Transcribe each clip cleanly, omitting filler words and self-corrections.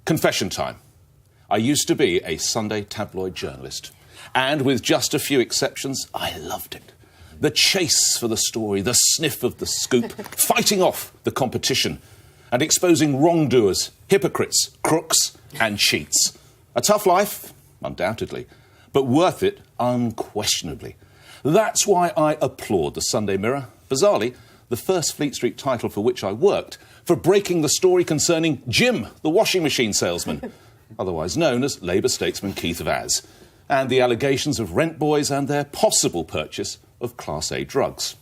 Confession time. I used to be a Sunday tabloid journalist, and with just a few exceptions, I loved it. The chase for the story, the sniff of the scoop, fighting off the competition, and exposing wrongdoers, hypocrites, crooks, and cheats. A tough life, undoubtedly, but worth it unquestionably. That's why I applaud the Sunday Mirror, bizarrely, the first Fleet Street title for which I worked, for breaking the story concerning Jim, the washing machine salesman, otherwise known as Labour statesman Keith Vaz, and the allegations of rent boys and their possible purchase of Class A drugs.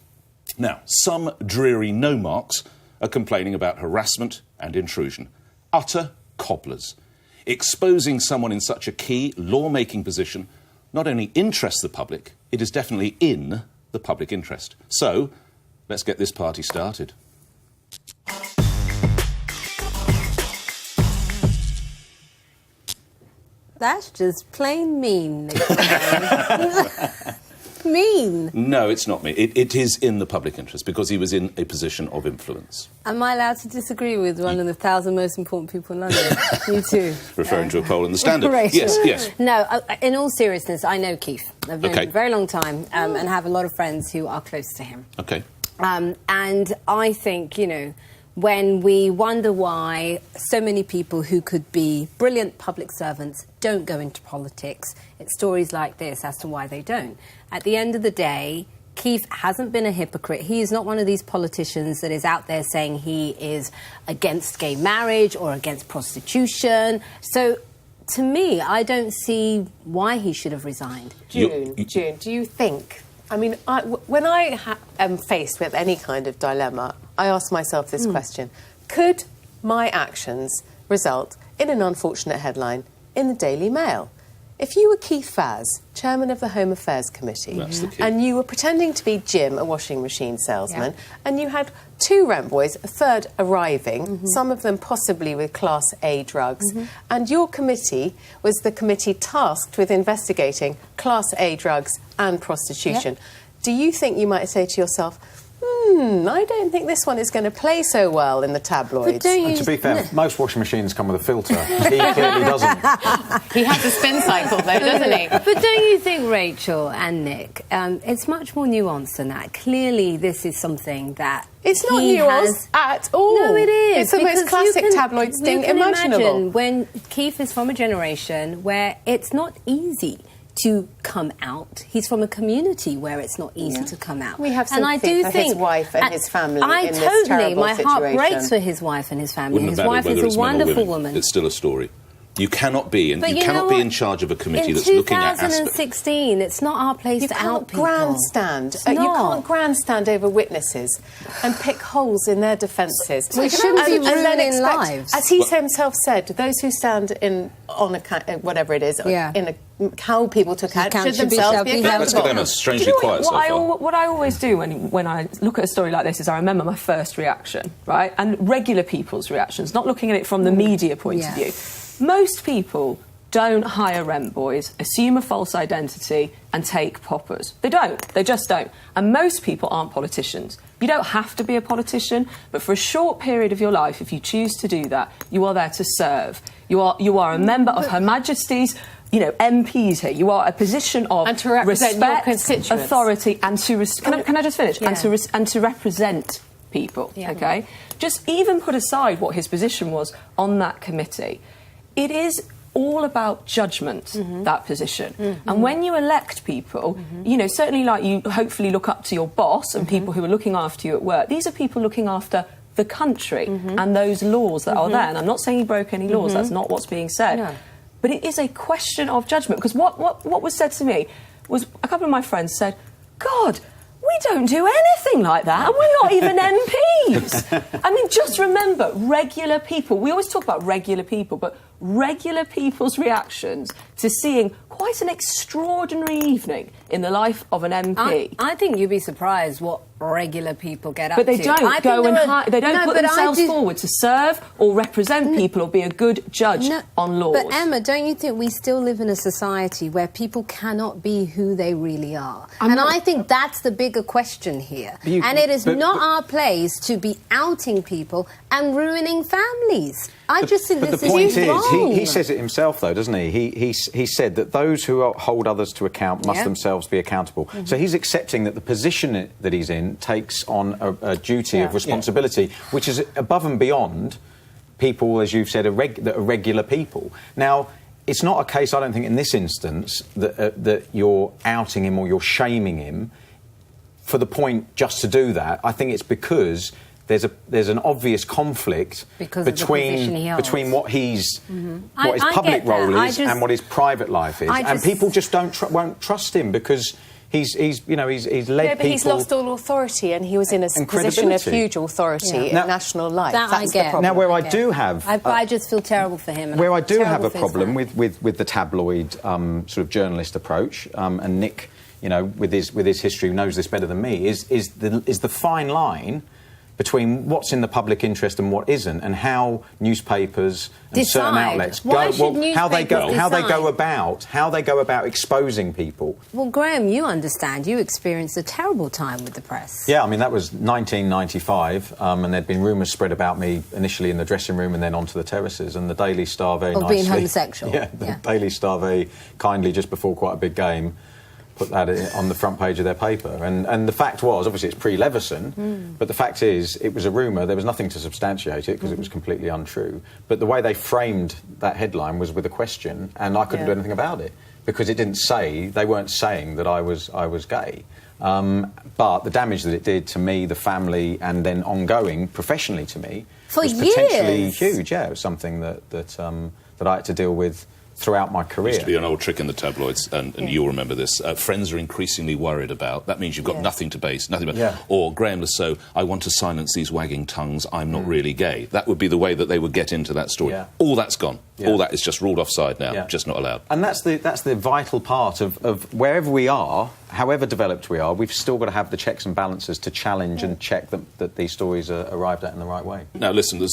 Now, some dreary no-marks are complaining about harassment and intrusion. Utter cobblers. Exposing someone in such a key law-making position not only interests the public, it is definitely in the public interest. So, let's get this party started. That's just plain mean, Nick. Mean. No, it's not me. It is in the public interest because he was in a position of influence. Am I allowed to disagree with one of the 1,000 most important people in London? You too. Referring to a poll in the Standard. Rachel. Yes, yes. No, in all seriousness, I know Keith. I've known him a very long time and have a lot of friends who are close to him. OK. And I think, you know, when we wonder why so many people who could be brilliant public servants don't go into politics, it's stories like this as to why they don't. At the end of the day, Keith hasn't been a hypocrite. He is not one of these politicians that is out there saying he is against gay marriage or against prostitution. So, to me, I don't see why he should have resigned. June, do you think... I mean, when I am faced with any kind of dilemma, I ask myself this question. Could my actions result in an unfortunate headline in the Daily Mail? If you were Keith Vaz, chairman of the Home Affairs Committee, and you were pretending to be Jim, a washing machine salesman, and you had 2 rent boys, a third arriving, some of them possibly with Class A drugs, and your committee was the committee tasked with investigating Class A drugs and prostitution, do you think you might say to yourself, I don't think this one is going to play so well in the tabloids? And to be fair, most washing machines come with a filter. He clearly doesn't. He has a spin cycle, though, doesn't he? But don't you think, Rachel and Nick, it's much more nuanced than that. Clearly, this is something that it's not nuanced at all. No, it is. It's the most classic tabloid sting imaginable. Imagine when Keith is from a generation where it's not easy to come out. He's from a community where it's not easy to come out. We have sympathy for his wife and his family in this terrible my situation. heart breaks for his wife and his family. His wife is a wonderful woman. It's still a story. You cannot be, and you cannot be in charge of a committee that's looking at aspects. In 2016, it's not our place to out people. You can't grandstand over witnesses and pick holes in their defences. We shouldn't be ruining lives. As he himself said, those who stand on whatever it is, how people took out should themselves be accountable. Let's get Emma strangely quiet so far. What I always do when I look at a story like this is I remember my first reaction, right? And regular people's reactions, not looking at it from the media point of view. Most people don't hire rent boys, assume a false identity and take poppers. They don't. They just don't. And most people aren't politicians. You don't have to be a politician, but for a short period of your life, if you choose to do that, you are there to serve. You are a member of Her Majesty's, MPs here. You are a position of and to represent respect, your constituents. Authority, and to can I just finish? Yeah. And to represent people. Yeah. Okay. Just even put aside what his position was on that committee. It is all about judgment, that position. And when you elect people, certainly like you hopefully look up to your boss and people who are looking after you at work, these are people looking after the country and those laws that are there. And I'm not saying he broke any laws, that's not what's being said. No. But it is a question of judgment. Because what was said to me was a couple of my friends said, God, we don't do anything like that, and we're not even MPs. I mean, just remember, regular people, we always talk about regular people, but regular people's reactions to seeing quite an extraordinary evening in the life of an MP. I think you'd be surprised what regular people get up to. But they don't they don't put themselves forward to serve or represent people or be a good judge on laws. But Emma, don't you think we still live in a society where people cannot be who they really are? I think that's the bigger question here. And it is not our place to be outing people and ruining families. I just think this is wrong. he says it himself, though, doesn't he? He said that those who hold others to account must themselves be accountable. So he's accepting that the position that he's in takes on a duty of responsibility, which is above and beyond people, as you've said, that are regular people. Now, it's not a case, I don't think, in this instance, that you're outing him or you're shaming him for the point just to do that. I think it's because there's an obvious conflict between what his public role is and what his private life is, and people just won't trust him because he's led people. But he's lost all authority, and he was in a position of huge authority in national life. That's the problem. Now, where I do have, I just feel terrible for him. Where I do have a problem with the tabloid sort of journalist approach, and Nick, with his history, knows this better than me, is the fine line between what's in the public interest and what isn't, and how newspapers and certain outlets how they go about exposing people. Well, Graham, you understand. You experienced a terrible time with the press. Yeah, I mean, that was 1995, and there'd been rumours spread about me initially in the dressing room and then onto the terraces, and the Daily Star very nicely... being homosexual. Yeah, the Daily Star very kindly, just before quite a big game, put that on the front page of their paper. And the fact was, obviously it's pre-Leveson, but the fact is, it was a rumour. There was nothing to substantiate it because it was completely untrue. But the way they framed that headline was with a question, and I couldn't do anything about it because it didn't say, they weren't saying that I was gay. But the damage that it did to me, the family, and then ongoing professionally to me was potentially huge. Yeah, it was something that I had to deal with throughout my career. Used to be an old trick in the tabloids, and you'll remember this. Friends are increasingly worried about. That means you've got nothing to base, nothing about. Yeah. Or Graham Lasso, I want to silence these wagging tongues, I'm not really gay. That would be the way that they would get into that story. Yeah. All that's gone. Yeah. All that is just ruled offside now, just not allowed. And that's the vital part of wherever we are, however developed we are, we've still got to have the checks and balances to challenge and check that these stories are arrived at in the right way. Now, listen, in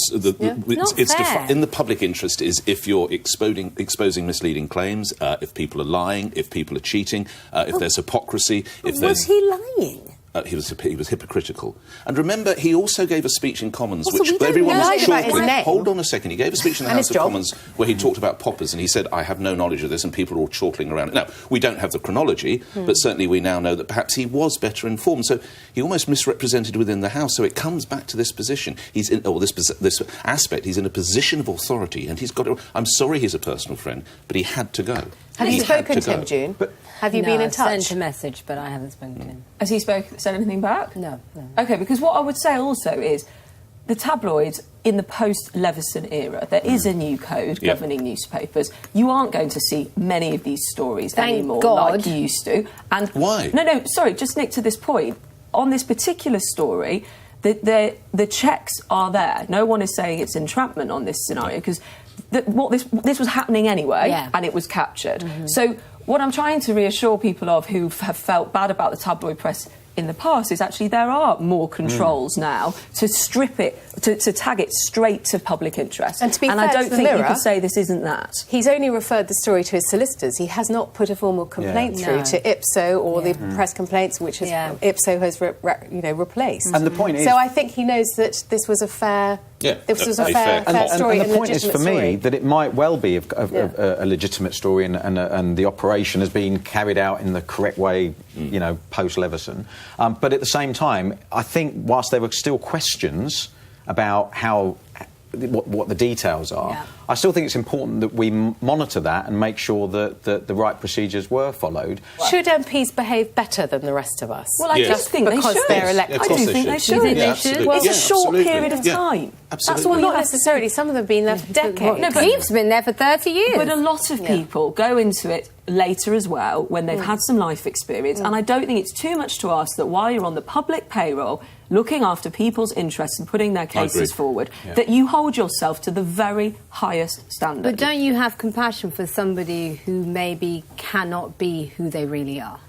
the public interest is if you're exposing misleading claims, if people are lying, if people are cheating, if there's hypocrisy, if there's... Was he lying? He was hypocritical. And remember, he also gave a speech in Commons, which everyone was chortling. Hold on a second. He gave a speech in the House of Commons where he talked about poppers, and he said, I have no knowledge of this, and people are all chortling around it. Now, we don't have the chronology, but certainly we now know that perhaps he was better informed. So he almost misrepresented within the House. So it comes back to this position. He's in, or this aspect. He's in a position of authority, and he's got to... I'm sorry he's a personal friend, but he had to go. Have you spoken to him, June? Have you been in touch? I sent a message, but I haven't spoken to him. Has he said anything back? No. OK, because what I would say also is the tabloids in the post-Leveson era, there is a new code governing newspapers. You aren't going to see many of these stories anymore like you used to. And why? No, sorry, just Nick, to this point. On this particular story, the checks are there. No one is saying it's entrapment on this scenario because this was happening anyway and it was captured. So what I'm trying to reassure people of who have felt bad about the tabloid press in the past is actually there are more controls now to strip it, to tag it straight to public interest. And to be fair I don't to the think Mirror, you could say this isn't that. He's only referred the story to his solicitors. He has not put a formal complaint through to Ipso or the press complaints, which Ipso has replaced. And the point is... So I think he knows that this was a fair... This was a fair story. And the point is, for me, that it might well be a legitimate story and the operation has been carried out in the correct way, post-Leveson. But at the same time, I think whilst there were still questions about what the details are, I still think it's important that we monitor that and make sure that the right procedures were followed. Should MPs behave better than the rest of us? Well, I just think they should. They're elected. I do think they should. Well, it's a short period of time. That's all. Not necessarily. Some of them have been there for decades. No, but Keith's been there for 30 years. But a lot of people go into it later as well when they've had some life experience. And I don't think it's too much to ask that while you're on the public payroll, looking after people's interests and putting their cases forward, that you hold yourself to the very highest standard. But don't you have compassion for somebody who maybe cannot be who they really are?